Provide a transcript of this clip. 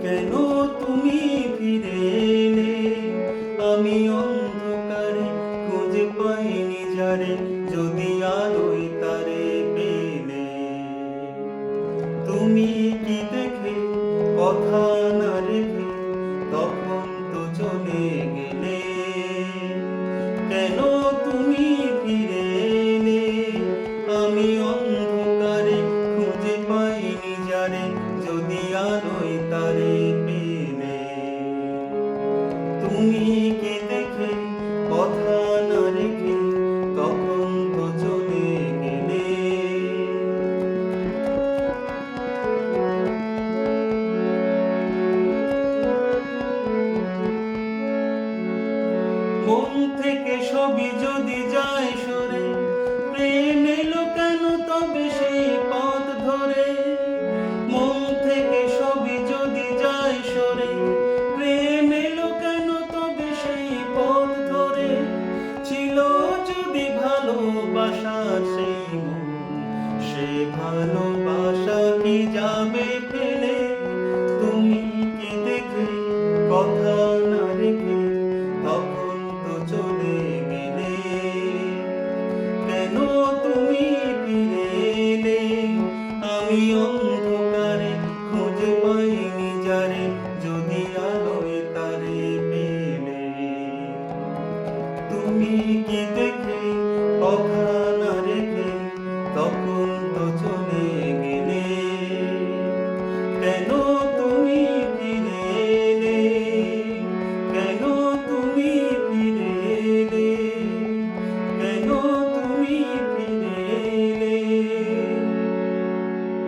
কেন তুমি ফিরে এলে? আমি অন্ধকারে খুঁজে পাইনি যারে, যদি আলোয় তারে পেলে। তুমি কি দেখে কথা না রেখে তখন তো চলে গেলে? কেন তুমি ফিরে এলে? আমি অন্ধকারে খুঁজে পাইনি যারে, যদি আলোয় তারে পেলে। তুমি কি দেখে কথা না রেখে তখন তো চলে গেলে? মন থেকে সবই যদি যায় সরে, প্রেম এলো কেন তবে সেই পথ ধরে? মন থেকে সবই যদি যায় সরে, প্রেম এলো কেন তবে সেই পথ ধরে? ছিল যদি ভালোবাসা সেই মন, সে ভালোবাসা কি যাবে ফেলে? তুমি কি দেখে কথা